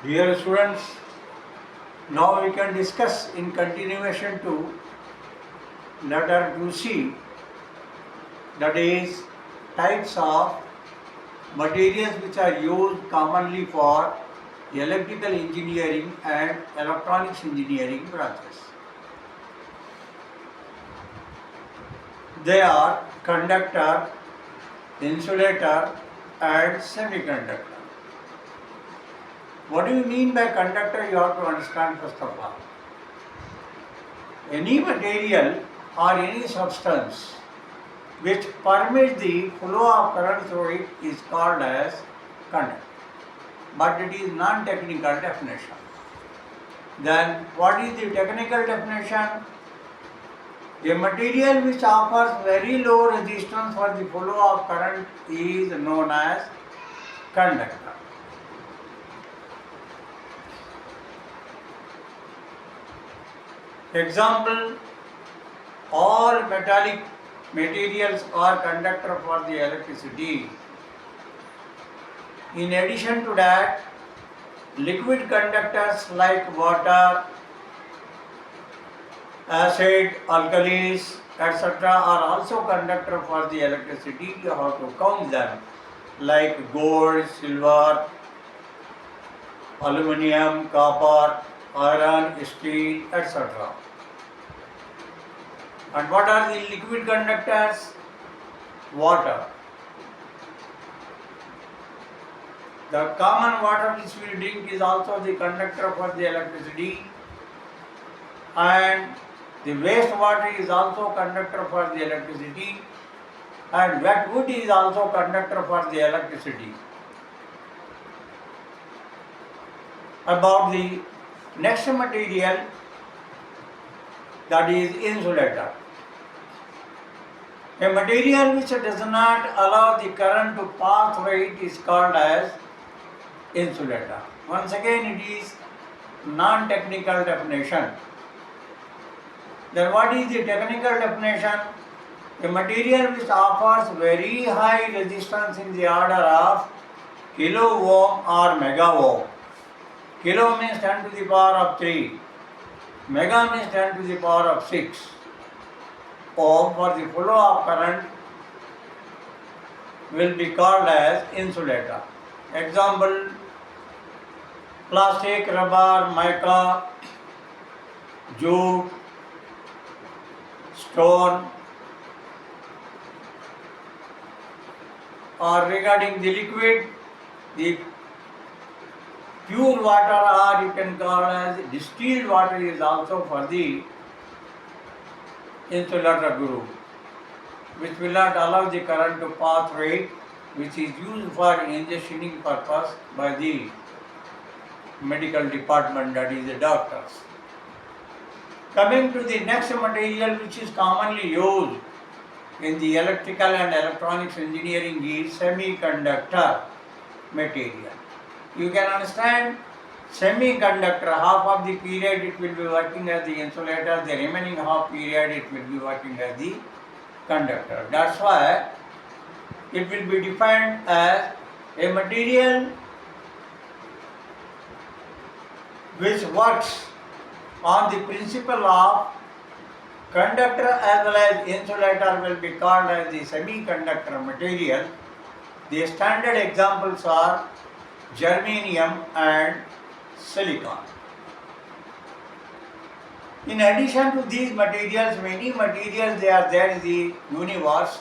Dear students, now we can discuss in continuation to letter 2C, that is types of materials which are used commonly for electrical engineering and electronics engineering branches. They are conductor, insulator and semiconductor. What do you mean by conductor? You have to understand first of all. Any material or any substance which permits the flow of current through it is called as conductor. But it is non-technical definition. Then what is the technical definition? A material which offers very low resistance for the flow of current is known as conductor. Example, all metallic materials are conductor for the electricity. In addition to that, liquid conductors like water, acid, alkalis, etc. are also conductor for the electricity. You have to count them like gold, silver, aluminum, copper, iron, steel, etc. And what are the liquid conductors? Water. The common water which we drink is also the conductor for the electricity, and the waste water is also conductor for the electricity, and wet wood is also conductor for the electricity. About the next material, that is insulator. A material which does not allow the current to pass through it is called as insulator. Once again, it is non-technical definition. Then what is the technical definition? A material which offers very high resistance in the order of kilo ohm or mega ohm. Kilo means 10 to the power of 3. Mega means 10 to the power of 6. Ohm for the flow of current will be called as insulator. Example, plastic, rubber, mica, jute, stone. Or regarding the liquid, the pure water, or you can call as distilled water, is also for the insulator group, which will not allow the current to pass through it, which is used for ingestioning purpose by the medical department, that is the doctors. Coming to the next material which is commonly used in the electrical and electronics engineering is semiconductor material. You can understand, semiconductor, half of the period it will be working as the insulator, the remaining half period it will be working as the conductor. That's why it will be defined as a material which works on the principle of conductor as well as insulator will be called as the semiconductor material. The standard examples are germanium and silicon. In addition to these materials, many materials they are there in the universe,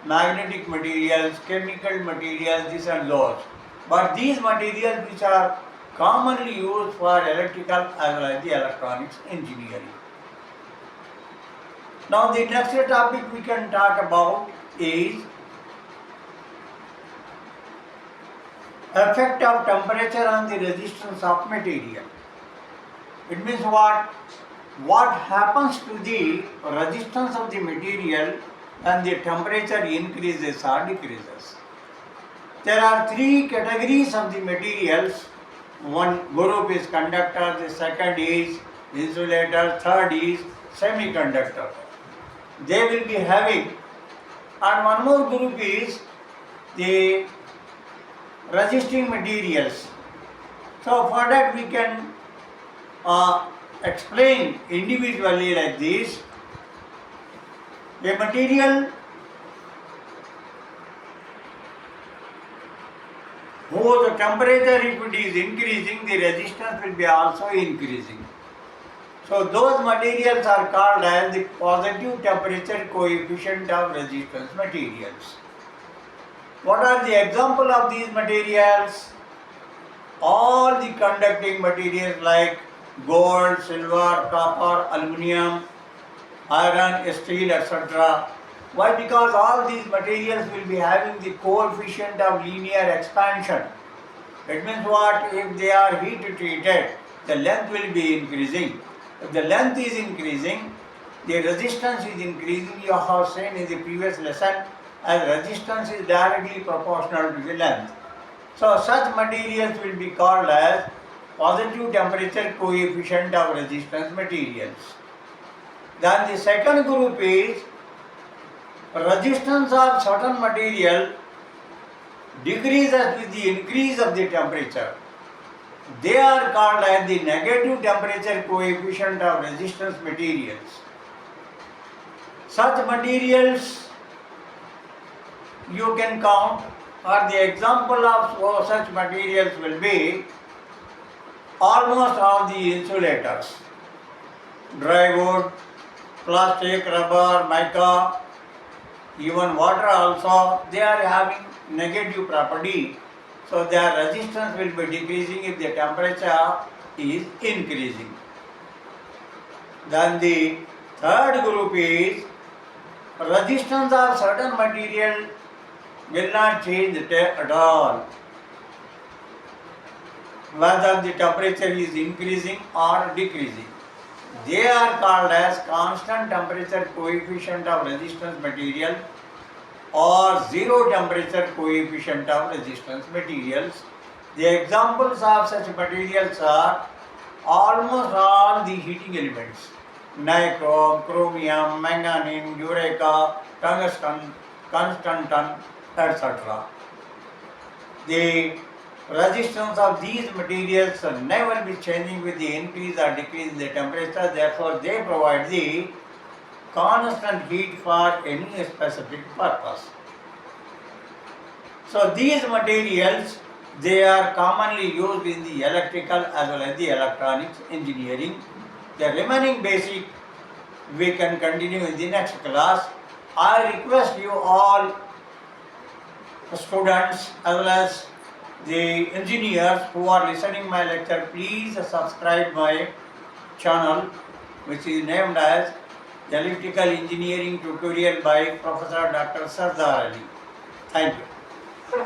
magnetic materials, chemical materials, this and those. But these materials which are commonly used for electrical as well as the electronics engineering. Now the next topic we can talk about is effect of temperature on the resistance of material. It means what? What happens to the resistance of the material when the temperature increases or decreases? There are three categories of the materials. One group is conductor, the second is insulator, third is semiconductor. They will be having, and one more group is the resisting materials. So for that we can explain individually like this. A material whose temperature, if it is increasing, the resistance will be also increasing. So those materials are called as the positive temperature coefficient of resistance materials. What are the example of these materials? All the conducting materials like gold, silver, copper, aluminum, iron, steel, etc. Why? Because all these materials will be having the coefficient of linear expansion. That means what? If they are heat treated, the length will be increasing. If the length is increasing, the resistance is increasing. You have seen in the previous lesson, as resistance is directly proportional to the length. So such materials will be called as positive temperature coefficient of resistance materials. Then the second group is resistance of certain material decreases with the increase of the temperature. They are called as the negative temperature coefficient of resistance materials. Such materials you can count, or the example of such materials will be almost all the insulators, dry wood, plastic, rubber, mica, even water also, they are having negative property. So their resistance will be decreasing if the temperature is increasing. Then the third group is resistance of certain material will not change at all, whether the temperature is increasing or decreasing. They are called as constant temperature coefficient of resistance material or zero temperature coefficient of resistance materials. The examples of such materials are almost all the heating elements: nichrome, chromium, manganese, eureka, tungsten, constantan, etc. The resistance of these materials will never be changing with the increase or decrease in the temperature, therefore they provide the constant heat for any specific purpose. So these materials, they are commonly used in the electrical as well as the electronics engineering. The remaining basic we can continue in the next class. I request you all students as well as the engineers who are listening my lecture, please subscribe my channel, which is named as Electrical Engineering Tutorial by Professor Dr. Sardar Ali. Thank you.